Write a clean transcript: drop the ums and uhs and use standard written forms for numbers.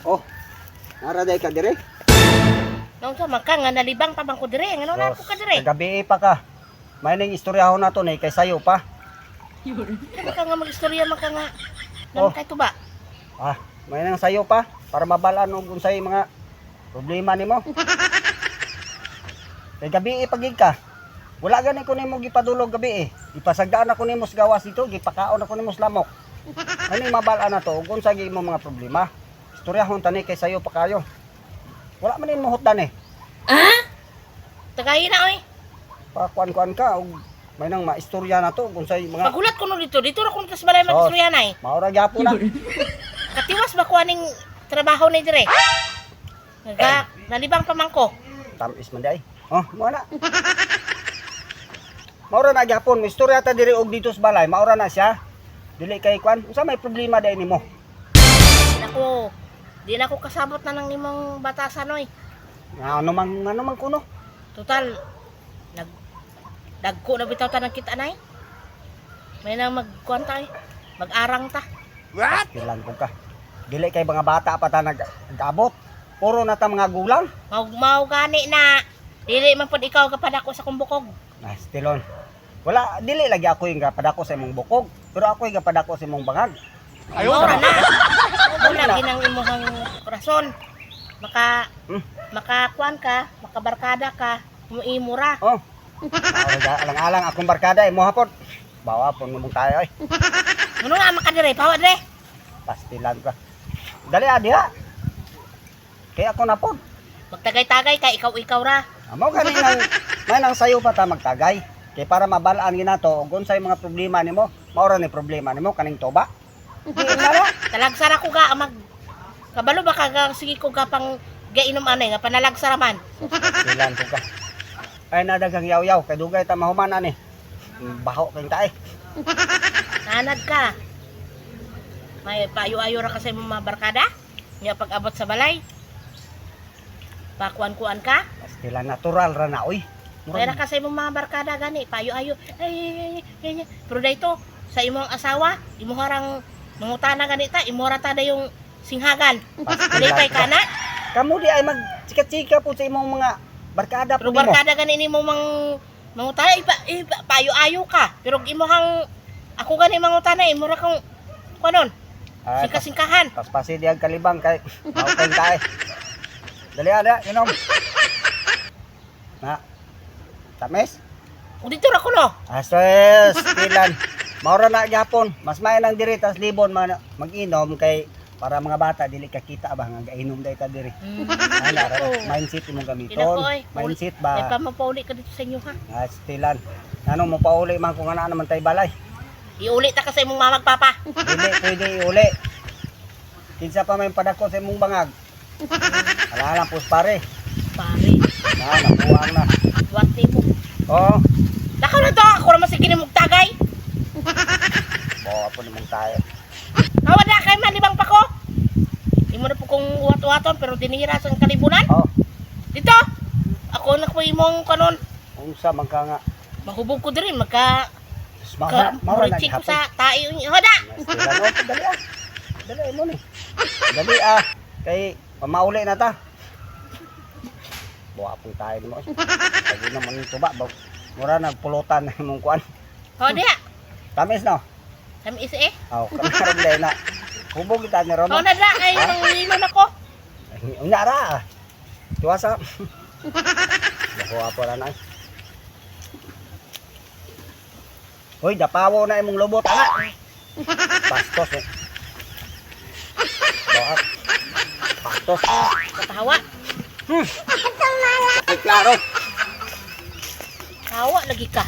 Oh, naraday ka dire? Nung sa maka nga nalibang pa bang ko dire, ngano na ko ka dire. Gabi pa ka. May ning istoryahon nato ni kay sayo pa. Maka nga magistorya maka nga. Oh. Nang kay tuba. Ah, may nang sayo pa para mabalaan og unsay mga problema nimo. Kay gabi pagig ka. Wala gani ko nimo gipadulog gabi eh. Ipasagdaan ako nimo sa gawas dito, gipakaon ako nimo sa lamok. Ano mabalaan na to ug unsay imong mga problema. Istoryahon tani kay sayo pa kayo. Wala man din muhutdan eh. Tagayin na oy. Pakuan-kuan ka og may nang maistorya na to ug unsay mga Pagulat ko no dito ra ko tas balay magistorya nay. maura gyapon na. Katiwas ba ko aning trabaho ni dire? Nga nalibang pa man ko. Tamis man day. Oh, mo na. Maura na gyapon, istorya ta diri og dito sa balay, maura na siya. Dili kay kwan, unsa may problema day nimo? Di na ko kasabot na ng imong batasan oy. Ano man kuno? Total dagko na bitaw ta ng kita nay. May nang magkuan ta oy. Mag-arang ta. Kilan ko ka. Dili kay mga bata pa ta nag-abot. Puro na ta mga gulang. Mau gani na. Dili man pud ikaw kapadako sa kumbukog. Stilon. Wala, dili lagi ako yung gapadako sa imong bukog. Pero ako yung gapadako sa imong bangag. Ayaw na. Wala ginang imong rason. Makakuan ka, makabarkada ka, muimura. Oh. Alang-alang akong barkada mo hapon. Bawa pon mo tayo ay. Ano nga makadire, pawa dire. Pastilan ka. Dali adiha. Kaya ako na pod. Magtagay-tagay ka, ikaw ra. Amo gani nang may nang sayo pa ta magtagay. Kay para mabalaan ginato ug unsay mga problema nimo, maura ni problema nimo kaning toba. Talagsara ko ga mag kabalo ba ka sige ko ga pang gainom anay nga panalagsara man. Pastilan ko ka. Ay nadagang yaw-yaw kay dugay ta mahuman ani. Baho kay tae. Nanad ka. May payo-ayo ra kasi mga barkada. Nya pag abot sa balay. Pakuan-kuan ka. Pastilan natural ra na oy. Kaya kasi mga barkada gani, payo-ayo. Ay. Pero dito sa imong asawa, imong harang mangutana ganita, imora ta da yung singhagan. Dalipay ka na. Kamu di ay magchika-chika po sa imong mga barkada po Pero nimo. barkada gani nimo mangutana, payo-ayo ka. Pero imong ako gani mangutana, imora kang kunon. Ay, Singka-singkahan. tas pasi diag kalibang kay mautay tae. Dali ada, inom. Na. Tamis? O dito ra ko no. Aswes, pilan. Maura na gyapon. Mas may nang diri tas libon mag-inom kay para mga bata dili ka kita ba nga gainom day ta diri. Ala ra mindset imong gamiton. Mindset Ay ba? pa mapauli ka dito sa inyo ha. Stilan. Ano mo pauli man kung ana naman tay balay. Iuli ta ka sa imong mama papa. Dili pwede iuli. Kinsa pa may padako sa imong bangag. Ala lang pus pare. Pare, Na nakuwang na. wati mo. Oh, Lakaw na to, ako naman sige ni magtagay. bawa po naman tayo. Hawa na kay malibang pa ko. Di mo na po kong uwat-uwaton pero dinihira sa kalibunan. Oh, Dito, ako na po imong kanon. unsa man ka nga. Mahubog ko din, magka Maura na murichi ko gihapon. sa tayo. Hoda! Stilan o, dali ah. Dali mo ni. Dali ah. Kay pamauli na ta. Bawa po tayo mo. Lagi naman yung tuba. Mura nagpulutan na mong kuan. Hoda! Tamis no? Kami isa eh. Oh, kami karon dai na. Hubog kita ni Ron. Hoda na, ay nanginom ako. Unya ra. Tuwasa. Bawa po na. Hoy, dapawo na imong lubot ana. Pastos eh. Bawa. Pastos. Katawa. Ay klaro. Tawa lagi ka.